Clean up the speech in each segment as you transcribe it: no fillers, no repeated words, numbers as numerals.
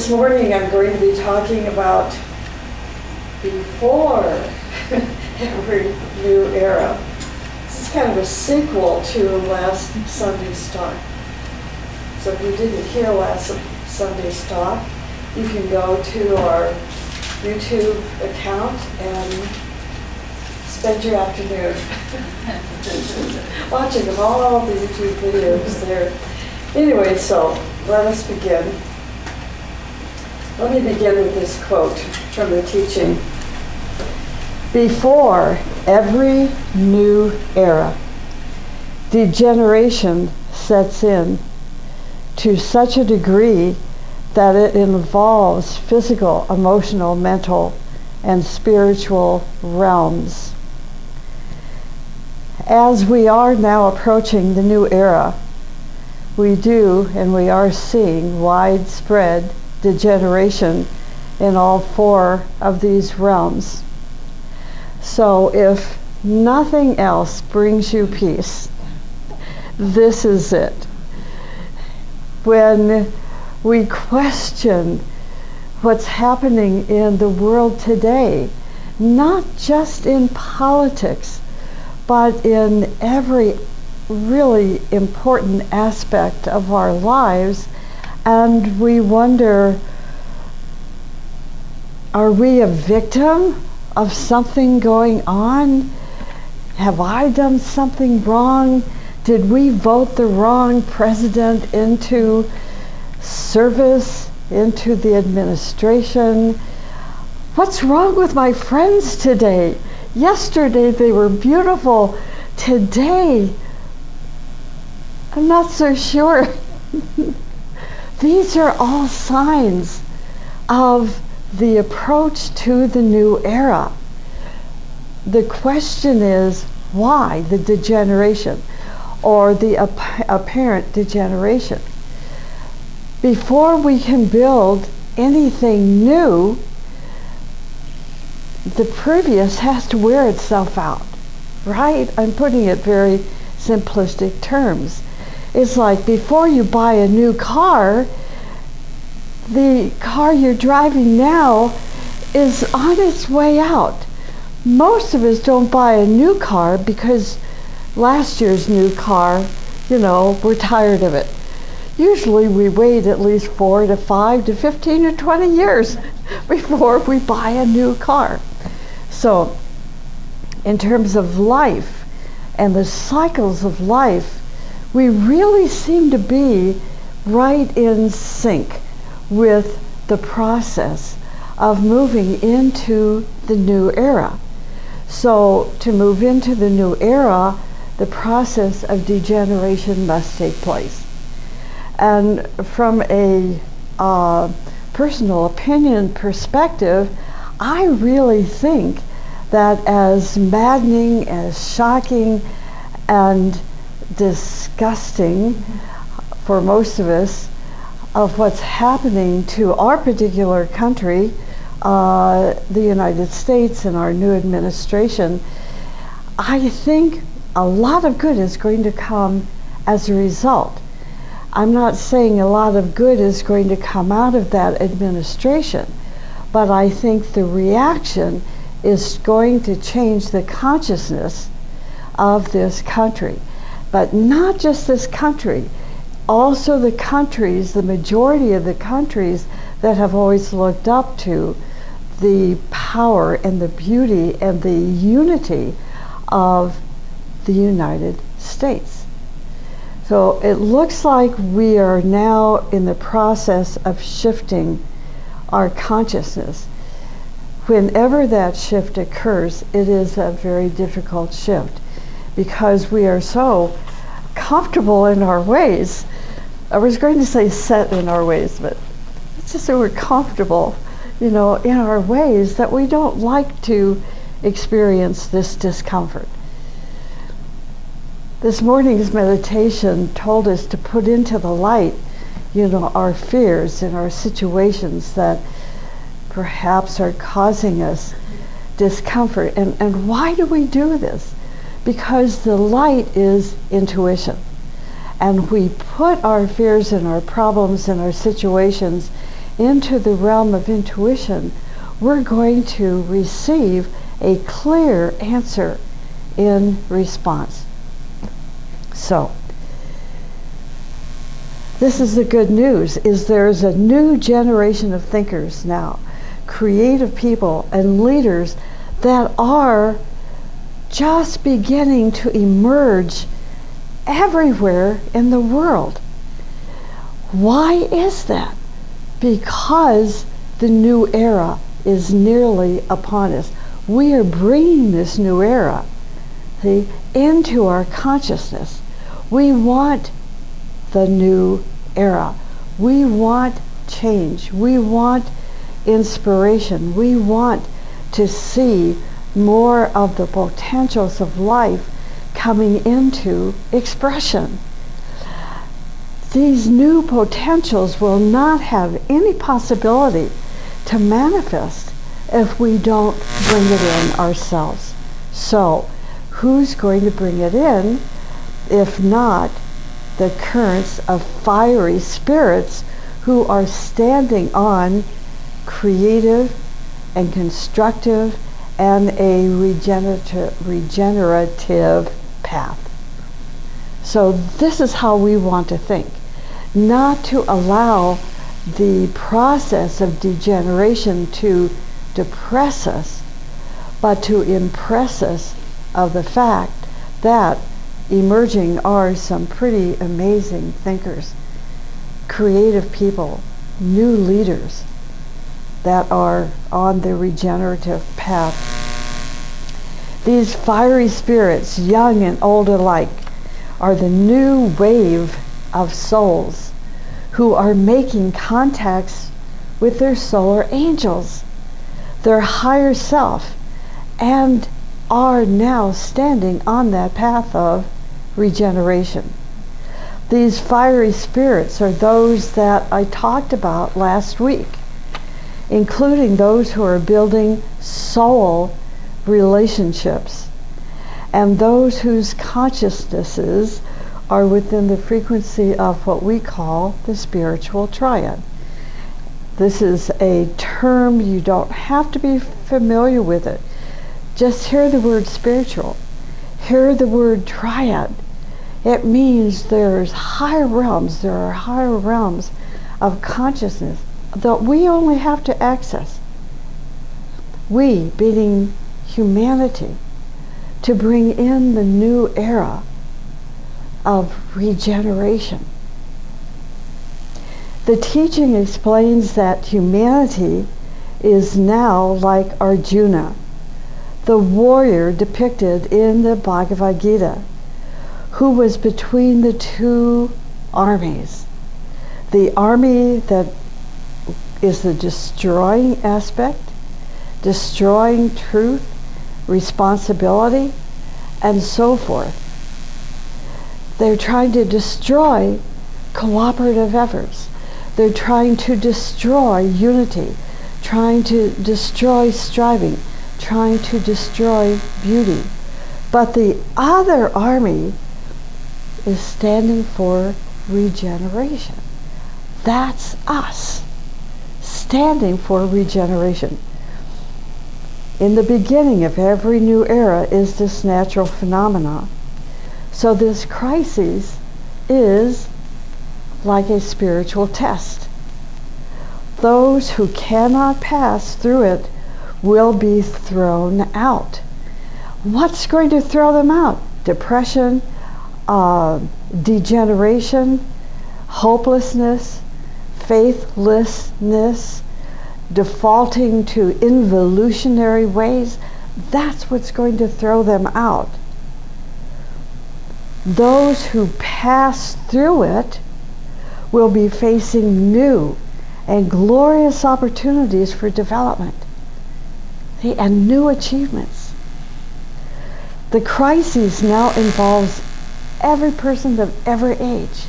This morning I'm going to be talking about before every new era. This is kind of a sequel to last Sunday's talk. So if you didn't hear last Sunday's talk, you can go to our YouTube account and spend your afternoon watching all the YouTube videos there. Anyway, so let us begin. Let me begin with this quote from the teaching. Before every new era, degeneration sets in to such a degree that it involves physical, emotional, mental, and spiritual realms. As we are now approaching the new era, we do and we are seeing widespread degeneration in all four of these realms. So if nothing else brings you peace, this is it. When we question what's happening in the world today, not just in politics, but in every really important aspect of our lives, and we wonder, are we a victim of something going on? Have I done something wrong? Did we vote the wrong president into service, into the administration? What's wrong with my friends today? Yesterday they were beautiful. Today, I'm not so sure. These are all signs of the approach to the new era. The question is, why the degeneration or the apparent degeneration? Before we can build anything new, the previous has to wear itself out, right? I'm putting it very simplistic terms. It's like before you buy a new car, the car you're driving now is on its way out. Most of us don't buy a new car because last year's new car, we're tired of it. Usually we wait at least 4 to 5 to 15 or 20 years before we buy a new car. So in terms of life and the cycles of life, we really seem to be right in sync with the process of moving into the new era. So to move into the new era, the process of degeneration must take place. And from a personal opinion perspective, I really think that as maddening, as shocking, and disgusting for most of us of what's happening to our particular country, the United States and our new administration, I think a lot of good is going to come as a result. I'm not saying a lot of good is going to come out of that administration, but I think the reaction is going to change the consciousness of this country. But not just this country, also the countries, the majority of the countries that have always looked up to the power and the beauty and the unity of the United States. So it looks like we are now in the process of shifting our consciousness. Whenever that shift occurs, it is a very difficult shift because we are so comfortable in our ways. I was going to say set in our ways, but it's just that we're comfortable, in our ways that we don't like to experience this discomfort. This morning's meditation told us to put into the light, our fears and our situations that perhaps are causing us discomfort. And why do we do this? Because the light is intuition. And we put our fears and our problems and our situations into the realm of intuition, we're going to receive a clear answer in response. So, this is the good news, is there's a new generation of thinkers now, creative people and leaders that are just beginning to emerge everywhere in the world. Why is that? Because the new era is nearly upon us. We are bringing this new era, see, into our consciousness. We want the new era. We want change. We want inspiration. We want to see more of the potentials of life coming into expression. These new potentials will not have any possibility to manifest if we don't bring it in ourselves. So, who's going to bring it in if not the currents of fiery spirits who are standing on creative and constructive and a regenerative path? So this is how we want to think. Not to allow the process of degeneration to depress us, but to impress us of the fact that emerging are some pretty amazing thinkers, creative people, new leaders that are on the regenerative path. These fiery spirits, young and old alike, are the new wave of souls who are making contacts with their solar angels, their higher self, and are now standing on that path of regeneration. These fiery spirits are those that I talked about last week, including those who are building soul relationships and those whose consciousnesses are within the frequency of what we call the spiritual triad. This is a term, you don't have to be familiar with it. Just hear the word spiritual. Hear the word triad. It means there's higher realms, there are higher realms of consciousness that we only have to access. We, being humanity, to bring in the new era of regeneration. The teaching explains that humanity is now like Arjuna, the warrior depicted in the Bhagavad Gita, who was between the two armies. The army that is the destroying aspect, destroying truth, responsibility, and so forth. They're trying to destroy cooperative efforts. They're trying to destroy unity, trying to destroy striving, trying to destroy beauty. But the other army is standing for regeneration. That's us, standing for regeneration. In the beginning of every new era is this natural phenomena. So this crisis is like a spiritual test. Those who cannot pass through it will be thrown out. What's going to throw them out? Depression, degeneration, hopelessness, faithlessness, defaulting to involutionary ways. That's what's going to throw them out. Those who pass through it will be facing new and glorious opportunities for development, and new achievements. The crisis now involves every person of every age.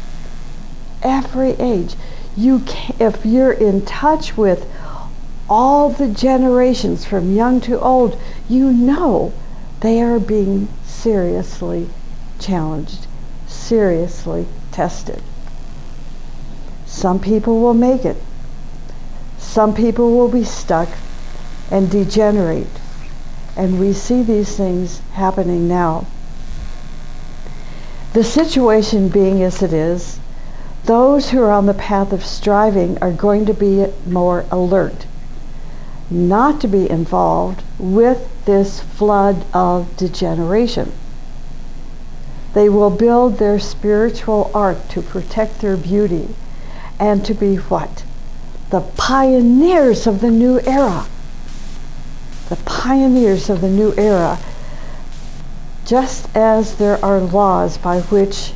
Every age. If you're in touch with all the generations from young to old, you know they are being seriously challenged, seriously tested. Some people will make it. Some people will be stuck and degenerate. And we see these things happening now. The situation being as it is, those who are on the path of striving are going to be more alert, not to be involved with this flood of degeneration. They will build their spiritual ark to protect their beauty and to be what? The pioneers of the new era. The pioneers of the new era. Just as there are laws by which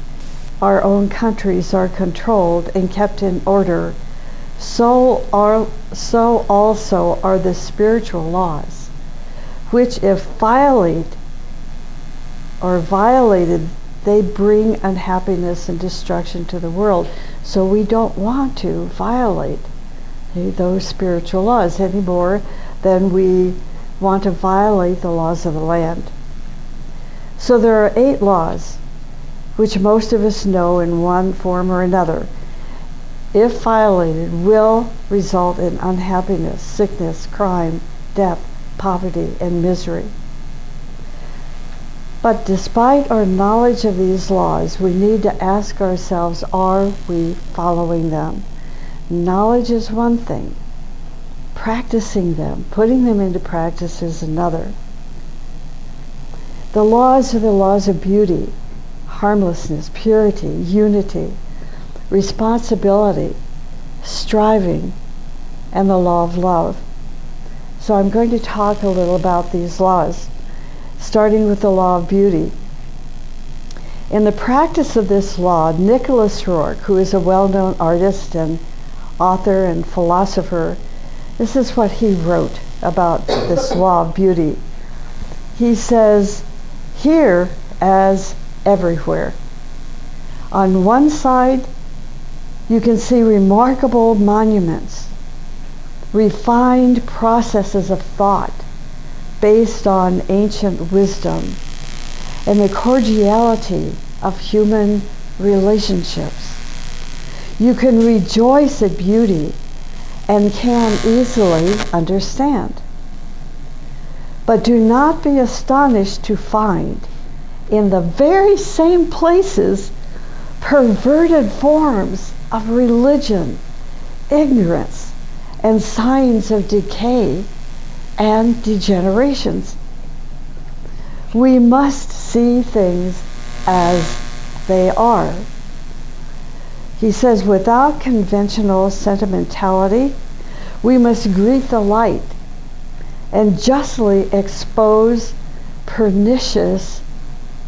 our own countries are controlled and kept in order, so also are the spiritual laws, which if violated, they bring unhappiness and destruction to the world. So we don't want to violate those spiritual laws any more than we want to violate the laws of the land. So there are 8 laws, which most of us know in one form or another, if violated, will result in unhappiness, sickness, crime, death, poverty, and misery. But despite our knowledge of these laws, we need to ask ourselves, are we following them? Knowledge is one thing. Practicing them, putting them into practice is another. The laws are the laws of beauty, harmlessness, purity, unity, responsibility, striving, and the law of love. So I'm going to talk a little about these laws, starting with the law of beauty. In the practice of this law, Nicholas Roerch, who is a well-known artist and author and philosopher, this is what he wrote about this law of beauty. He says, here as everywhere. On one side, you can see remarkable monuments, refined processes of thought based on ancient wisdom and the cordiality of human relationships. You can rejoice at beauty and can easily understand. But do not be astonished to find in the very same places perverted forms of religion, ignorance, and signs of decay and degenerations. We must see things as they are. He says, without conventional sentimentality, we must greet the light and justly expose pernicious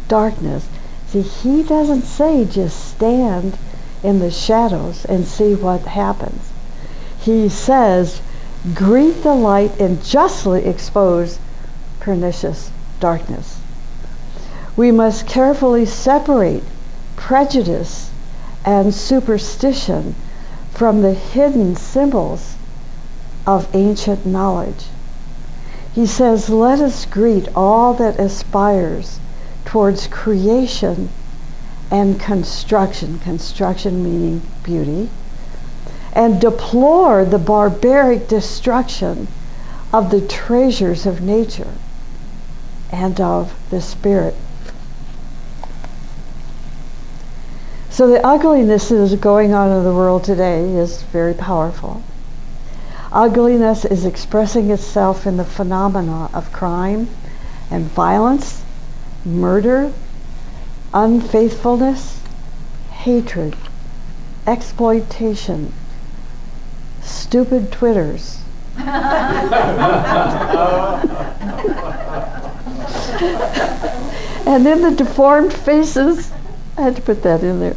darkness. See, he doesn't say just stand in the shadows and see what happens. He says, greet the light and justly expose pernicious darkness. We must carefully separate prejudice and superstition from the hidden symbols of ancient knowledge. He says, let us greet all that aspires towards creation and construction, construction meaning beauty, and deplore the barbaric destruction of the treasures of nature and of the spirit. So the ugliness that is going on in the world today is very powerful. Ugliness is expressing itself in the phenomena of crime and violence, murder, unfaithfulness, hatred, exploitation, stupid Twitters, and then the deformed faces, I had to put that in there,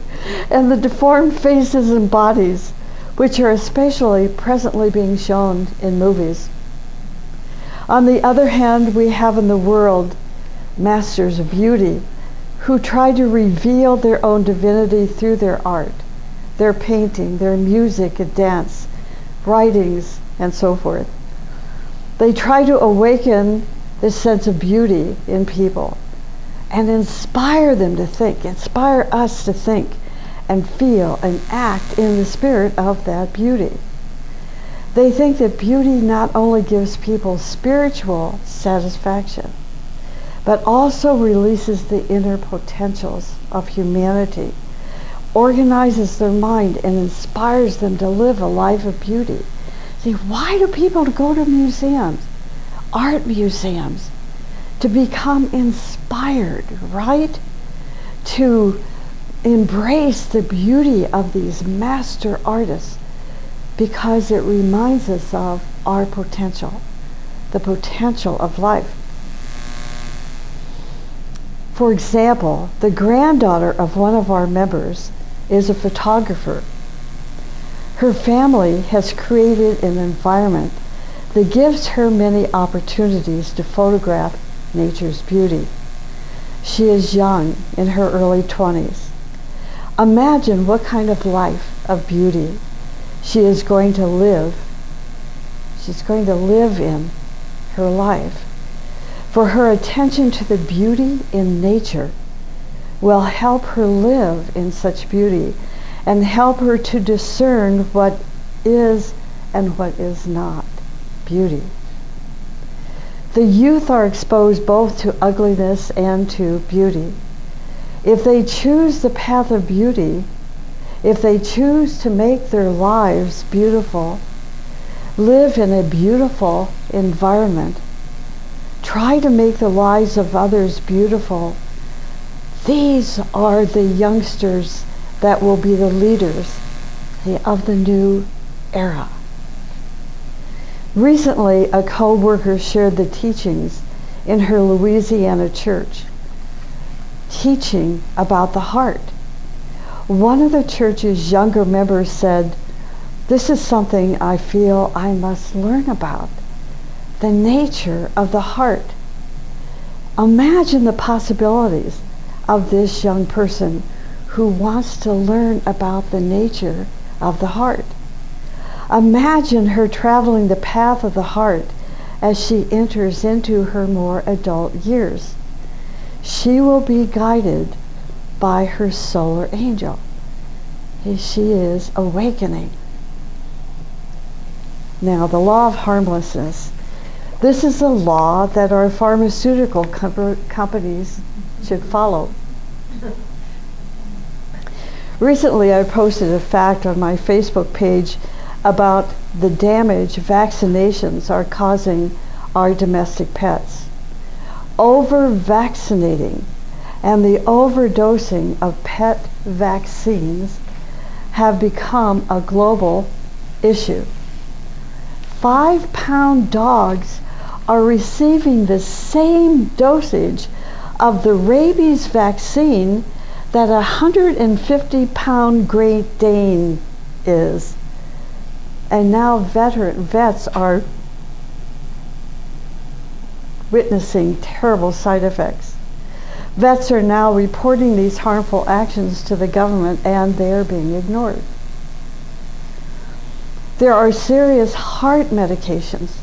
and the deformed faces and bodies, which are especially presently being shown in movies. On the other hand, we have in the world masters of beauty who try to reveal their own divinity through their art, their painting, their music and dance, writings, and so forth. They try to awaken this sense of beauty in people and inspire them to think, inspire us to think and feel and act in the spirit of that beauty. They think that beauty not only gives people spiritual satisfaction, but also releases the inner potentials of humanity, organizes their mind, and inspires them to live a life of beauty. See, why do people go to museums, art museums? To become inspired, right? To embrace the beauty of these master artists, because it reminds us of our potential, the potential of life. For example, the granddaughter of one of our members is a photographer. Her family has created an environment that gives her many opportunities to photograph nature's beauty. She is young, in her early 20s. Imagine what kind of life of beauty she is going to live. She's going to live in her life. For her attention to the beauty in nature will help her live in such beauty and help her to discern what is and what is not beauty. The youth are exposed both to ugliness and to beauty. If they choose the path of beauty, if they choose to make their lives beautiful, live in a beautiful environment, try to make the lives of others beautiful, these are the youngsters that will be the leaders of the new era. Recently, a co-worker shared the teachings in her Louisiana church, teaching about the heart. One of the church's younger members said, "This is something I feel I must learn about, the nature of the heart." Imagine the possibilities of this young person who wants to learn about the nature of the heart. Imagine her traveling the path of the heart as she enters into her more adult years. She will be guided by her solar angel. She is awakening. Now, the law of harmlessness. This is a law that our pharmaceutical companies should follow. Recently, I posted a fact on my Facebook page about the damage vaccinations are causing our domestic pets. Over-vaccinating and the overdosing of pet vaccines have become a global issue. 5-pound dogs are receiving the same dosage of the rabies vaccine that a 150-pound Great Dane is. And now vets are witnessing terrible side effects. Vets are now reporting these harmful actions to the government, and they are being ignored. There are serious heart medications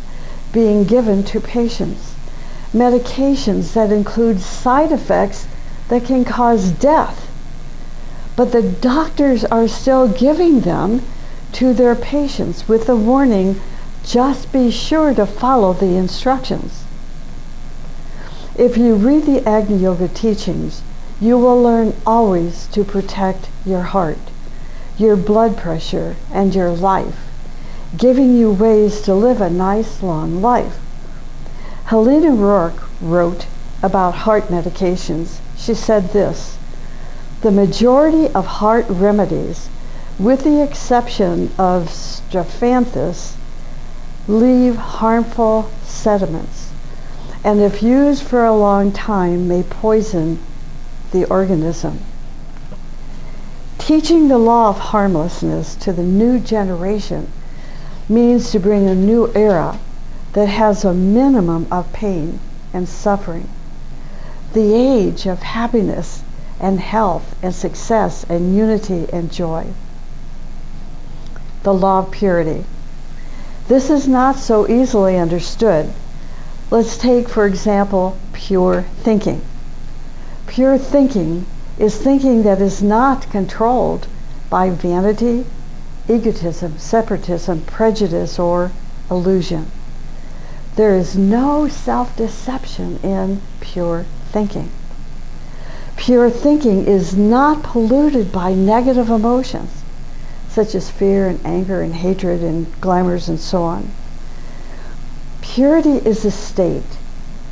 being given to patients, medications that include side effects that can cause death, but the doctors are still giving them to their patients with the warning, just be sure to follow the instructions. If you read the Agni Yoga teachings, you will learn always to protect your heart, your blood pressure, and your life, giving you ways to live a nice, long life. Helena Rourke wrote about heart medications. She said this: the majority of heart remedies, with the exception of strophanthus, leave harmful sediments, and if used for a long time may poison the organism. Teaching the law of harmlessness to the new generation means to bring a new era that has a minimum of pain and suffering. The age of happiness and health and success and unity and joy. The law of purity. This is not so easily understood. Let's take, for example, pure thinking. Pure thinking is thinking that is not controlled by vanity, egotism, separatism, prejudice, or illusion. There is no self-deception in pure thinking. Pure thinking is not polluted by negative emotions, such as fear and anger and hatred and glamours and so on. Purity is a state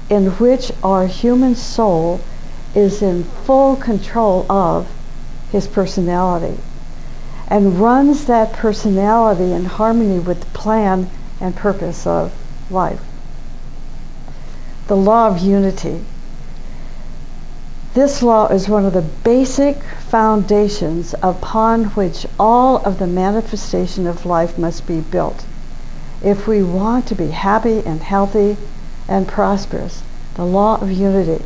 in which our human soul is in full control of his personality and runs that personality in harmony with the plan and purpose of life. The law of unity. This law is one of the basic foundations upon which all of the manifestation of life must be built. If we want to be happy and healthy and prosperous, the law of unity.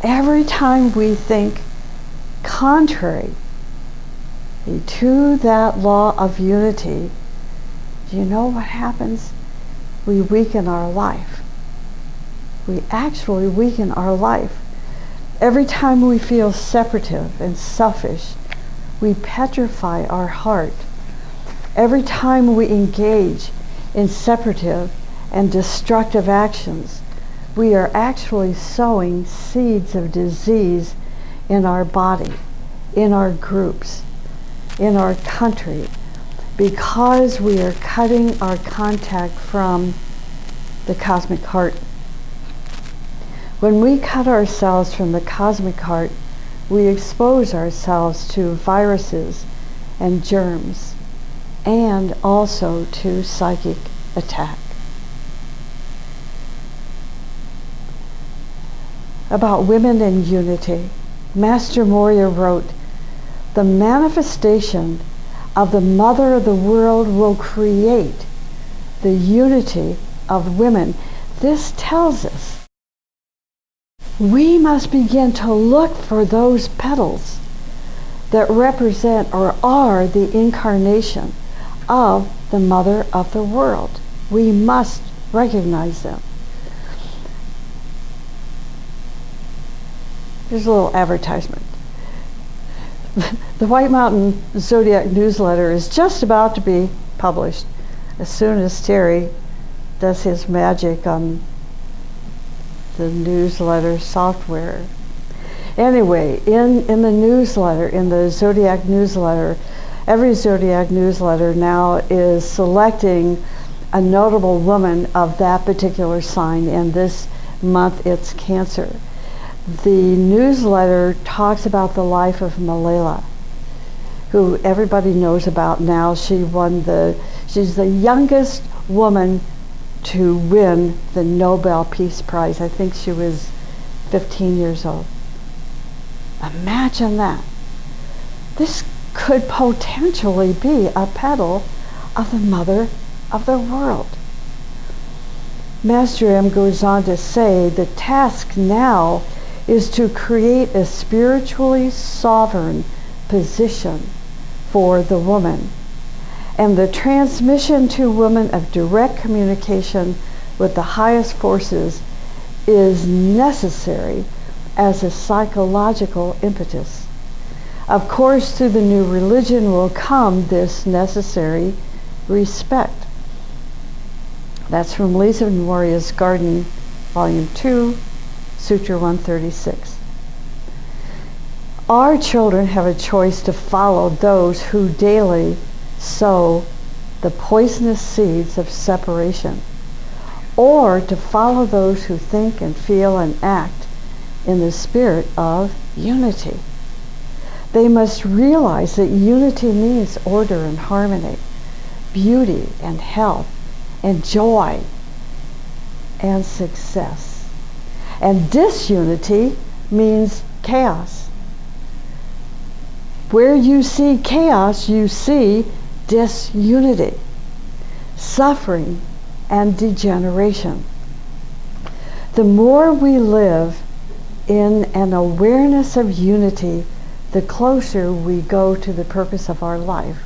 Every time we think contrary to that law of unity, do you know what happens? We weaken our life. We actually weaken our life. Every time we feel separative and selfish, we petrify our heart. Every time we engage in separative and destructive actions, we are actually sowing seeds of disease in our body, in our groups, in our country, because we are cutting our contact from the cosmic heart. When we cut ourselves from the cosmic heart, we expose ourselves to viruses and germs, and also to psychic attack. About women in unity, Master Moria wrote, "The manifestation of the Mother of the world will create the unity of women." This tells us we must begin to look for those petals that represent or are the incarnation of the Mother of the world. We must recognize them. Here's a little advertisement. The White Mountain Zodiac newsletter is just about to be published as soon as Terry does his magic on the newsletter software. Anyway, in the newsletter, in the Zodiac newsletter, every Zodiac newsletter now is selecting a notable woman of that particular sign, and this month it's Cancer. The newsletter talks about the life of Malala, who everybody knows about now. She's the youngest woman to win the Nobel Peace Prize. I think she was 15 years old. Imagine that. This could potentially be a petal of the Mother of the world. Master M goes on to say, the task now is to create a spiritually sovereign position for the woman, and the transmission to women of direct communication with the highest forces is necessary as a psychological impetus. Of course, through the new religion will come this necessary respect. That's from Lisa Moria's Garden, Volume 2, Sutra 136. Our children have a choice to follow those who daily sow the poisonous seeds of separation, or to follow those who think and feel and act in the spirit of unity. They must realize that unity means order and harmony, beauty and health, and joy and success. And disunity means chaos. Where you see chaos, you see disunity, suffering, and degeneration. The more we live in an awareness of unity, the closer we go to the purpose of our life.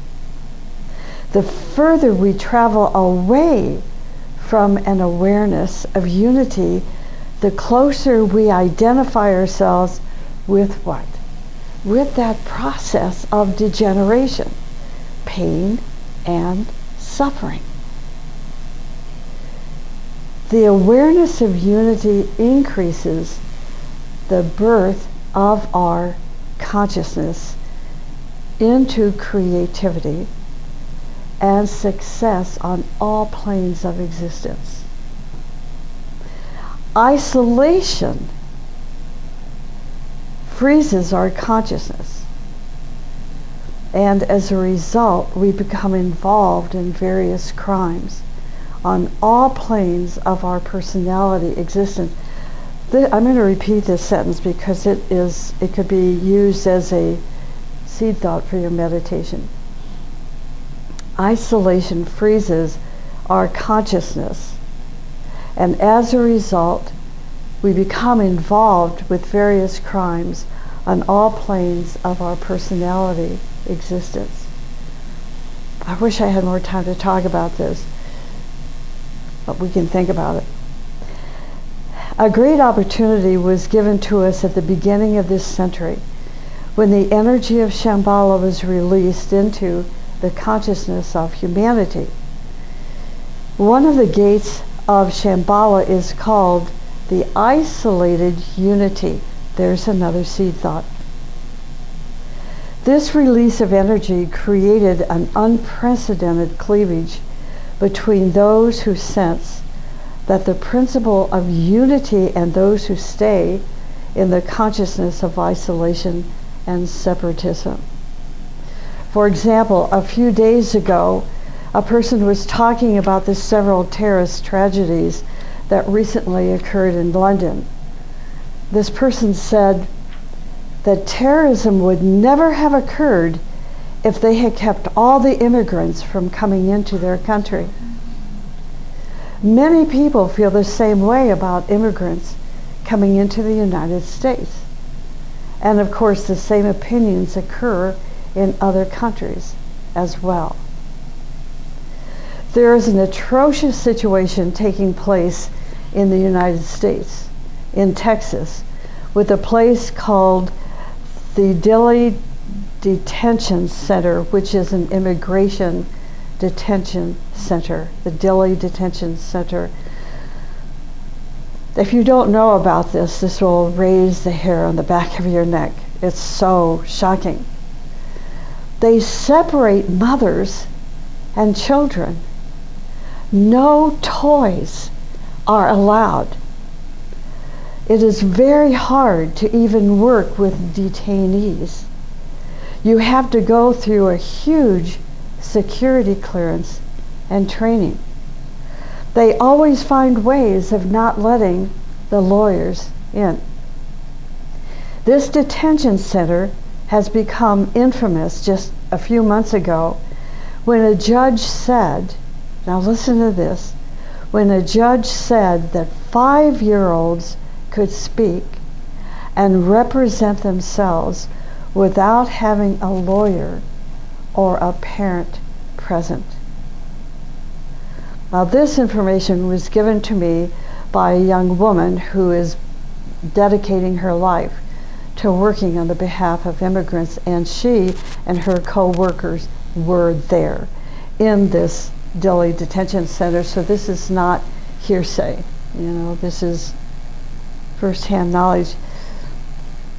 The further we travel away from an awareness of unity, the closer we identify ourselves with what? With that process of degeneration, pain and suffering. The awareness of unity increases the birth of our consciousness into creativity and success on all planes of existence. Isolation freezes our consciousness, and as a result, we become involved in various crimes on all planes of our personality existence. I'm going to repeat this sentence because it could be used as a seed thought for your meditation. Isolation freezes our consciousness, and as a result, we become involved with various crimes on all planes of our personality existence. I wish I had more time to talk about this, but we can think about it. A great opportunity was given to us at the beginning of this century when the energy of Shambhala was released into the consciousness of humanity. One of the gates of Shambhala is called the isolated unity. There's another seed thought. This release of energy created an unprecedented cleavage between those who sense that the principle of unity and those who stay in the consciousness of isolation and separatism. For example, a few days ago, a person was talking about the several terrorist tragedies that recently occurred in London. This person said that terrorism would never have occurred if they had kept all the immigrants from coming into their country. Many people feel the same way about immigrants coming into the United States. And of course, the same opinions occur in other countries as well. There is an atrocious situation taking place in the United States, in Texas, with a place called the Dilley Detention Center, which is an immigration detention center, the Dilley Detention Center. If you don't know about this, this will raise the hair on the back of your neck. It's so shocking. They separate mothers and children. No toys are allowed. It is very hard to even work with detainees. You have to go through a huge security clearance and training. They always find ways of not letting the lawyers in. This detention center has become infamous just a few months ago when a judge said, now listen to this, when a judge said that 5-year-olds could speak and represent themselves without having a lawyer or a parent present. Now, this information was given to me by a young woman who is dedicating her life to working on the behalf of immigrants, and she and her co-workers were there in this Dilley Detention Center, so this is not hearsay. This is first-hand knowledge.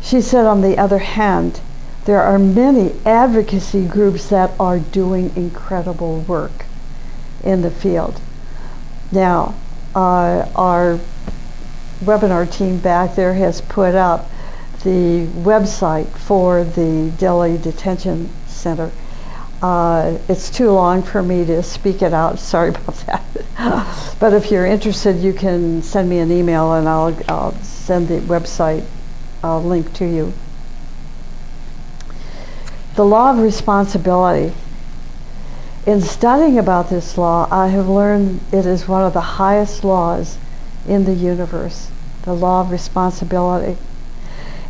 She said, on the other hand, there are many advocacy groups that are doing incredible work in the field. Now, our webinar team back there has put up the website for the Dilley Detention Center. It's too long for me to speak it out, sorry about that. But if you're interested, you can send me an email and I'll send the website link to you. The law of responsibility. In studying about this law, I have learned it is one of the highest laws in the universe, the law of responsibility.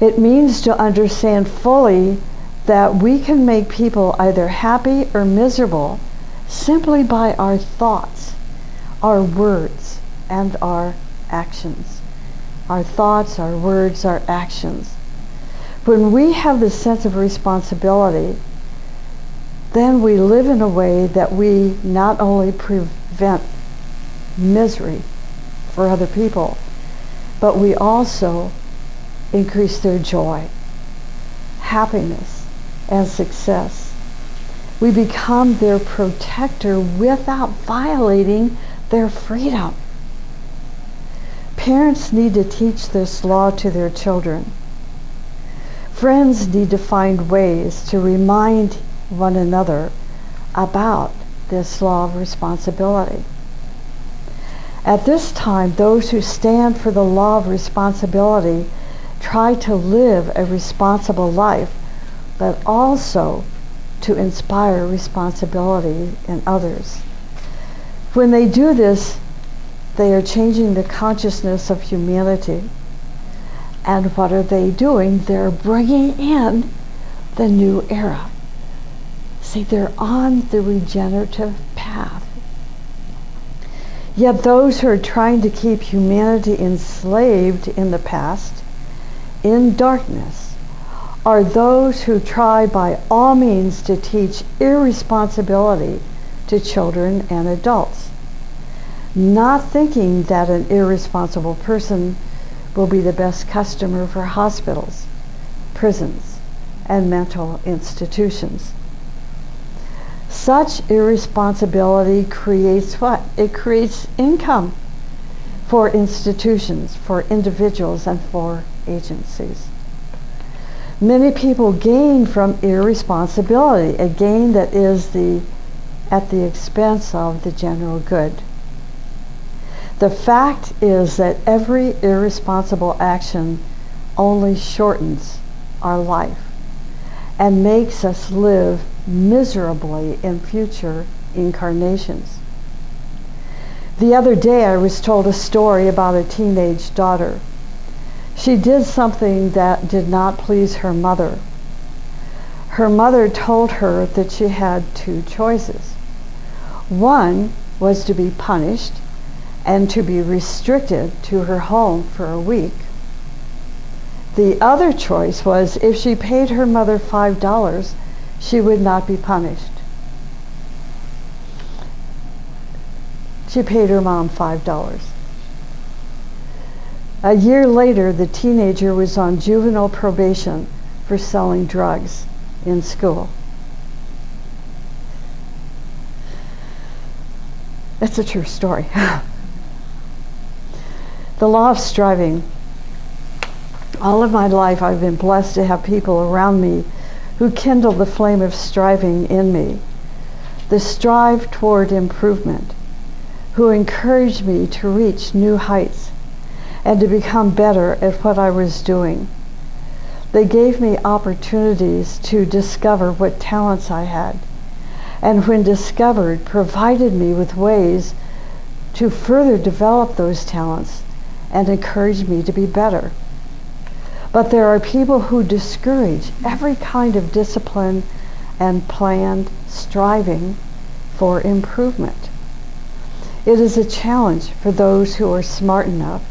It means to understand fully that we can make people either happy or miserable simply by our thoughts, our words, and our actions. Our thoughts, our words, our actions. When we have the sense of responsibility, then we live in a way that we not only prevent misery for other people, but we also increase their joy, happiness, and success. We become their protector without violating their freedom. Parents need to teach this law to their children. Friends need to find ways to remind one another about this law of responsibility. At this time, those who stand for the law of responsibility try to live a responsible life, but also to inspire responsibility in others. When they do this, they are changing the consciousness of humanity. And what are they doing? They're bringing in the new era. See, they're on the regenerative path. Yet those who are trying to keep humanity enslaved in the past, in darkness, are those who try by all means to teach irresponsibility to children and adults, not thinking that an irresponsible person will be the best customer for hospitals, prisons, and mental institutions. Such irresponsibility creates what? It creates income for institutions, for individuals, and for agencies. Many people gain from irresponsibility, a gain that is at the expense of the general good. The fact is that every irresponsible action only shortens our life and makes us live miserably in future incarnations. The other day I was told a story about a teenage daughter. She did something that did not please her mother. Her mother told her that she had two choices. One was to be punished and to be restricted to her home for a week. The other choice was if she paid her mother $5, she would not be punished. She paid her mom $5. A year later, the teenager was on juvenile probation for selling drugs in school. It's a true story. The law of striving. All of my life I've been blessed to have people around me who kindle the flame of striving in me, the strive toward improvement, who encouraged me to reach new heights and to become better at what I was doing. They gave me opportunities to discover what talents I had, and when discovered, provided me with ways to further develop those talents and encourage me to be better. But there are people who discourage every kind of discipline and planned striving for improvement. It is a challenge for those who are smart enough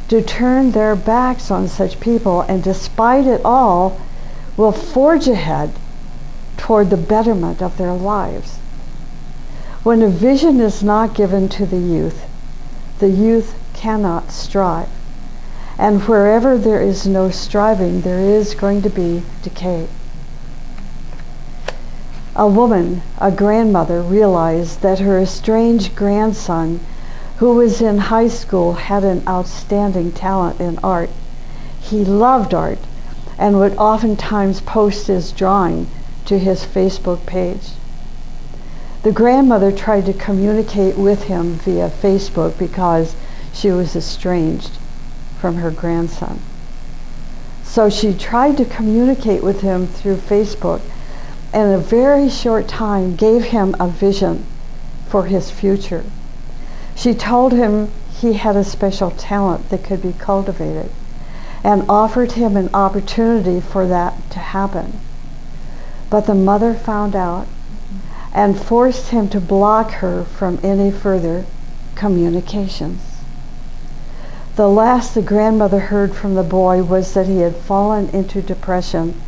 to turn their backs on such people and despite it all will forge ahead toward the betterment of their lives. When a vision is not given to the youth cannot strive. And wherever there is no striving, there is going to be decay. A woman, a grandmother, realized that her estranged grandson, who was in high school, had an outstanding talent in art. He loved art and would oftentimes post his drawing to his Facebook page. The grandmother tried to communicate with him via Facebook because she was estranged from her grandson. So she tried to communicate with him through Facebook, and in a very short time gave him a vision for his future. She told him he had a special talent that could be cultivated and offered him an opportunity for that to happen. But the mother found out and forced him to block her from any further communications. The last the grandmother heard from the boy was that he had fallen into depression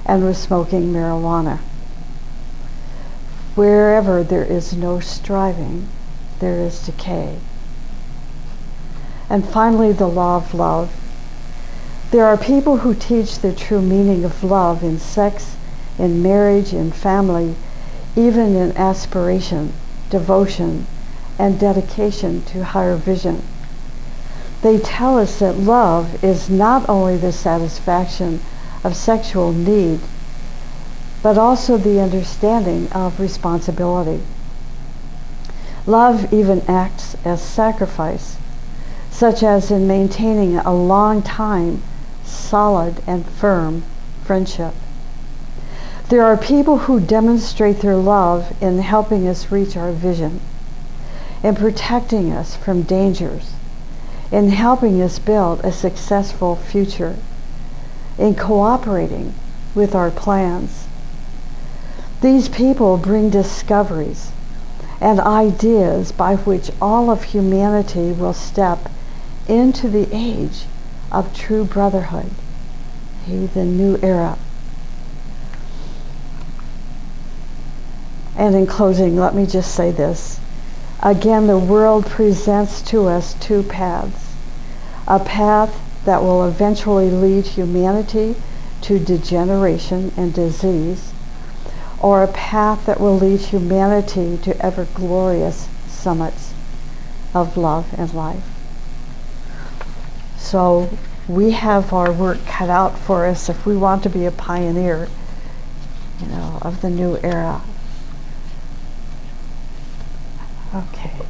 and was smoking marijuana. Wherever there is no striving, there is decay. And finally, the law of love. There are people who teach the true meaning of love in sex, in marriage, in family, even in aspiration, devotion, and dedication to higher vision. They tell us that love is not only the satisfaction of sexual need, but also the understanding of responsibility. Love even acts as sacrifice, such as in maintaining a long time, solid and firm friendship. There are people who demonstrate their love in helping us reach our vision, in protecting us from dangers, in helping us build a successful future, in cooperating with our plans. These people bring discoveries and ideas by which all of humanity will step into the age of true brotherhood, the new era. And in closing, let me just say this. Again, the world presents to us two paths. A path that will eventually lead humanity to degeneration and disease, or a path that will lead humanity to ever glorious summits of love and life. So we have our work cut out for us if we want to be a pioneer, of the new era. Okay.